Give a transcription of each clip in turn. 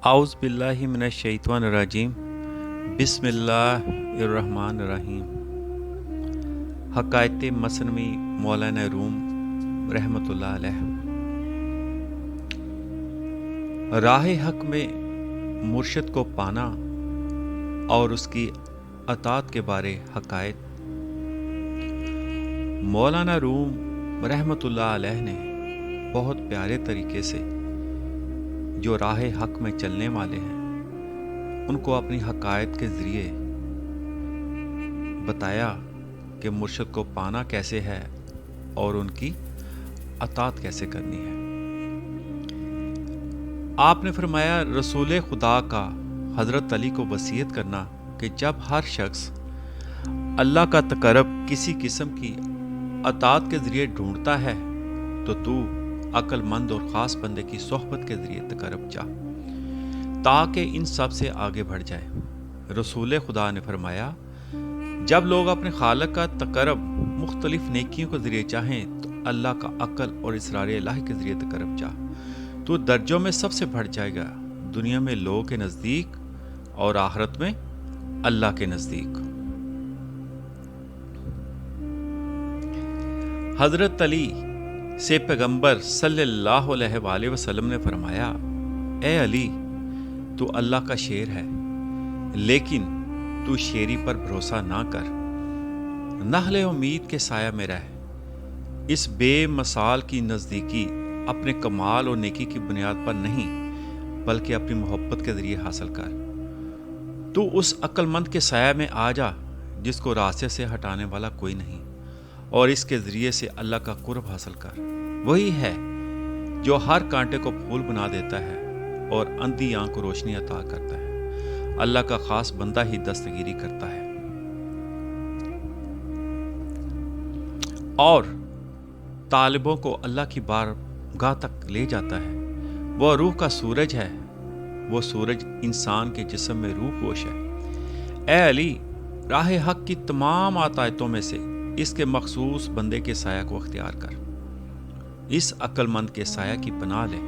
اعوذ باللہ من الشیطان الرجیم بسم اللہ الرحمن الرحیم۔ حقائق مثنوی مولانا روم رحمۃ اللہ علیہ۔ راہ حق میں مرشد کو پانا اور اس کی اطاعت کے بارے حقائق۔ مولانا روم رحمۃ اللہ علیہ نے بہت پیارے طریقے سے جو راہ حق میں چلنے والے ہیں ان کو اپنی حقائق کے ذریعے بتایا کہ مرشد کو پانا کیسے ہے اور ان کی اطاعت کیسے کرنی ہے۔ آپ نے فرمایا رسول خدا کا حضرت علی کو وصیت کرنا کہ جب ہر شخص اللہ کا تقرب کسی قسم کی اطاعت کے ذریعے ڈھونڈتا ہے تو عقل مند اور خاص بندے کی صحبت کے ذریعے تقرب چاہ تاکہ ان سب سے آگے بڑھ جائے۔ رسول خدا نے فرمایا جب لوگ اپنے خالق کا تقرب مختلف نیکیوں کے ذریعے چاہیں تو اللہ کا عقل اور اسرار الہی کے ذریعے تقرب چاہ تو درجوں میں سب سے بڑھ جائے گا، دنیا میں لوگوں کے نزدیک اور آخرت میں اللہ کے نزدیک۔ حضرت علی سے پیغمبر صلی اللہ علیہ وآلہ وسلم نے فرمایا اے علی تو اللہ کا شیر ہے لیکن تو شیری پر بھروسہ نہ کر، نخل امید کے سایہ میں رہ، اس بے مثال کی نزدیکی اپنے کمال اور نیکی کی بنیاد پر نہیں بلکہ اپنی محبت کے ذریعے حاصل کر۔ تو اس عقل مند کے سایہ میں آ جا جس کو راستے سے ہٹانے والا کوئی نہیں اور اس کے ذریعے سے اللہ کا قرب حاصل کر۔ وہی ہے جو ہر کانٹے کو پھول بنا دیتا ہے اور اندھی آنکھ کو روشنی عطا کرتا ہے۔ اللہ کا خاص بندہ ہی دستگیری کرتا ہے اور طالبوں کو اللہ کی بارگاہ تک لے جاتا ہے۔ وہ روح کا سورج ہے، وہ سورج انسان کے جسم میں روح پوش ہے۔ اے علی راہ حق کی تمام عطایتوں میں سے اس کے مخصوص بندے کے سایہ کو اختیار کر، اس عقل مند کے سایہ کی پناہ لے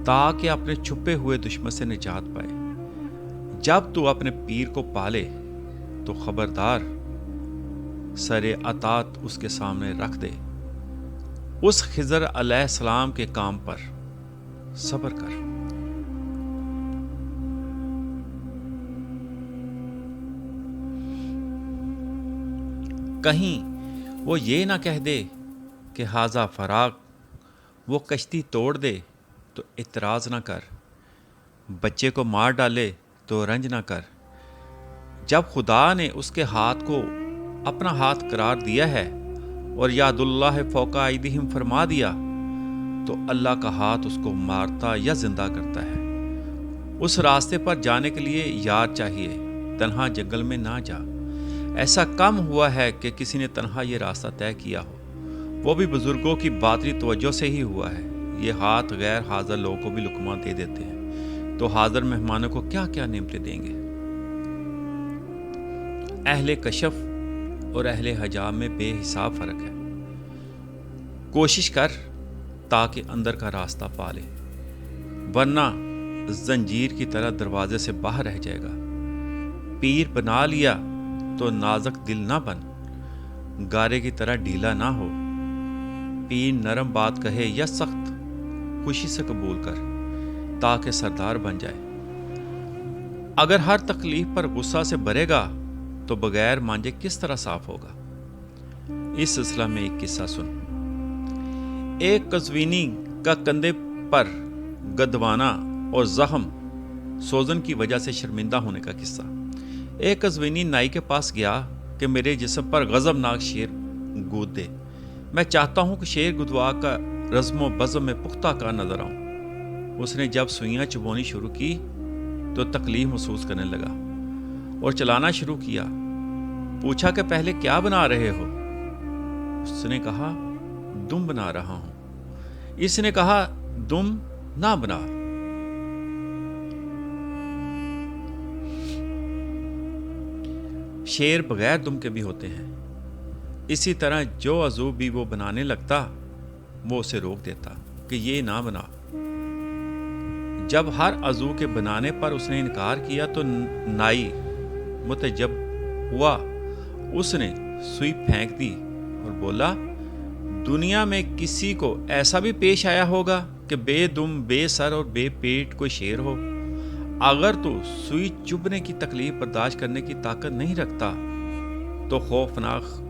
تاکہ اپنے چھپے ہوئے دشمن سے نجات پائے۔ جب تو اپنے پیر کو پالے تو خبردار سر اطاعت اس کے سامنے رکھ دے، اس خضر علیہ السلام کے کام پر صبر کر۔ کہیں وہ یہ نہ کہہ دے کہ حاذا فراغ، وہ کشتی توڑ دے تو اعتراض نہ کر، بچے کو مار ڈالے تو رنج نہ کر۔ جب خدا نے اس کے ہاتھ کو اپنا ہاتھ قرار دیا ہے اور یاد اللہ فوق ایدیہم فرما دیا تو اللہ کا ہاتھ اس کو مارتا یا زندہ کرتا ہے۔ اس راستے پر جانے کے لیے یار چاہیے، تنہا جنگل میں نہ جا۔ ایسا کم ہوا ہے کہ کسی نے تنہا یہ راستہ طے کیا ہو، وہ بھی بزرگوں کی باطنی توجہ سے ہی ہوا ہے۔ یہ ہاتھ غیر حاضر لوگوں کو بھی لقمہ دے دیتے ہیں تو حاضر مہمانوں کو کیا کیا نعمتیں دیں گے۔ اہل کشف اور اہل حجاب میں بے حساب فرق ہے۔ کوشش کر تاکہ اندر کا راستہ پا لے، ورنہ زنجیر کی طرح دروازے سے باہر رہ جائے گا۔ پیر بنا لیا تو نازک دل نہ بن، گارے کی طرح ڈھیلا نہ ہو۔ پیر نرم بات کہے یا سخت خوشی سے قبول کر تاکہ سردار بن جائے۔ اگر ہر تکلیف پر غصہ سے بھرے گا تو بغیر مانجے کس طرح صاف ہوگا۔ اس سلسلہ میں ایک قصہ سن۔ ایک قزوینی کا کندھے پر گدوانا اور زخم سوزن کی وجہ سے شرمندہ ہونے کا قصہ۔ ایک قزوینی نائی کے پاس گیا کہ میرے جسم پر غضبناک شیر گود دے، میں چاہتا ہوں کہ شیر گدوا کا رزم و بزم میں پختہ کار نظر آؤں۔ اس نے جب سوئیاں چبونی شروع کی تو تکلیف محسوس کرنے لگا اور چلانا شروع کیا۔ پوچھا کہ پہلے کیا بنا رہے ہو؟ اس نے کہا دم بنا رہا ہوں۔ اس نے کہا دم نہ بنا، شیر بغیر دم کے بھی ہوتے ہیں۔ اسی طرح جو عضو بھی وہ بنانے لگتا وہ اسے روک دیتا کہ یہ نہ بنا۔ جب ہر عضو کے بنانے پر اس نے انکار کیا تو نائی متجب ہوا، اس نے سوئی پھینک دی اور بولا، دنیا میں کسی کو ایسا بھی پیش آیا ہوگا کہ بے دم، بے سر اور بے پیٹ کوئی شیر ہو؟ اگر تو سوئی چبھنے کی تکلیف برداشت کرنے کی طاقت نہیں رکھتا تو خوفناک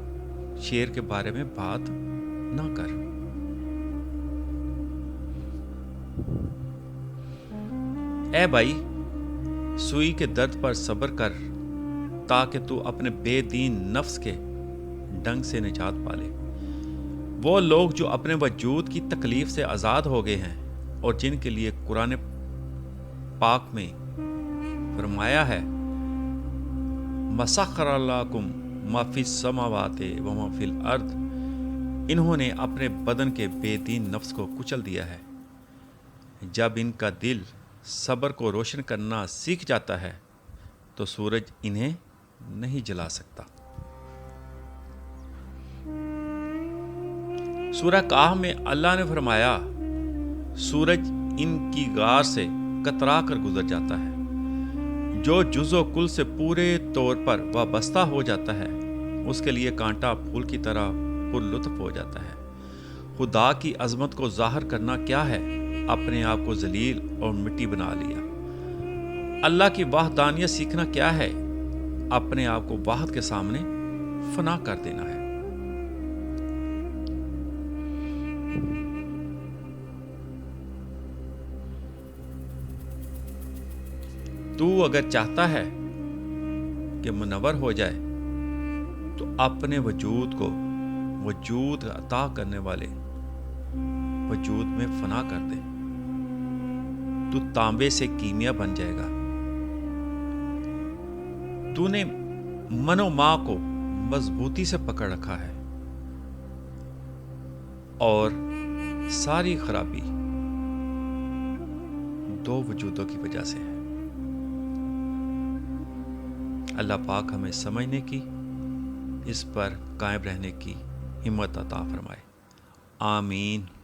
شیر کے بارے میں بات نہ کر۔ اے بھائی، سوئی کے درد پر صبر کر تاکہ تو اپنے بے دین نفس کے ڈنگ سے نجات پالے۔ وہ لوگ جو اپنے وجود کی تکلیف سے آزاد ہو گئے ہیں اور جن کے لیے قرآن پاک میں فرمایا ہے، مسخر لکم ما فی السماوات و ما فی الارض، انہوں نے اپنے بدن کے بے دین نفس کو کچل دیا ہے۔ جب ان کا دل صبر کو روشن کرنا سیکھ جاتا ہے تو سورج انہیں نہیں جلا سکتا۔ سورہ کہف میں اللہ نے فرمایا، سورج ان کی غار سے کترا کر گزر جاتا ہے۔ جو جز و کل سے پورے طور پر وابستہ ہو جاتا ہے اس کے لیے کانٹا پھول کی طرح پر لطف ہو جاتا ہے۔ خدا کی عظمت کو ظاہر کرنا کیا ہے؟ اپنے آپ کو ذلیل اور مٹی بنا لیا۔ اللہ کی وحدانیت سیکھنا کیا ہے؟ اپنے آپ کو واحد کے سامنے فنا کر دینا ہے۔ تو اگر چاہتا ہے کہ منور ہو جائے تو اپنے وجود کو وجود عطا کرنے والے وجود میں فنا کر دے، تو تانبے سے کیمیا بن جائے گا۔ تو نے من و ماں کو مضبوطی سے پکڑ رکھا ہے اور ساری خرابی دو وجودوں کی وجہ سے ہے۔ اللہ پاک ہمیں سمجھنے کی، اس پر قائم رہنے کی ہمت عطا فرمائے۔ آمین۔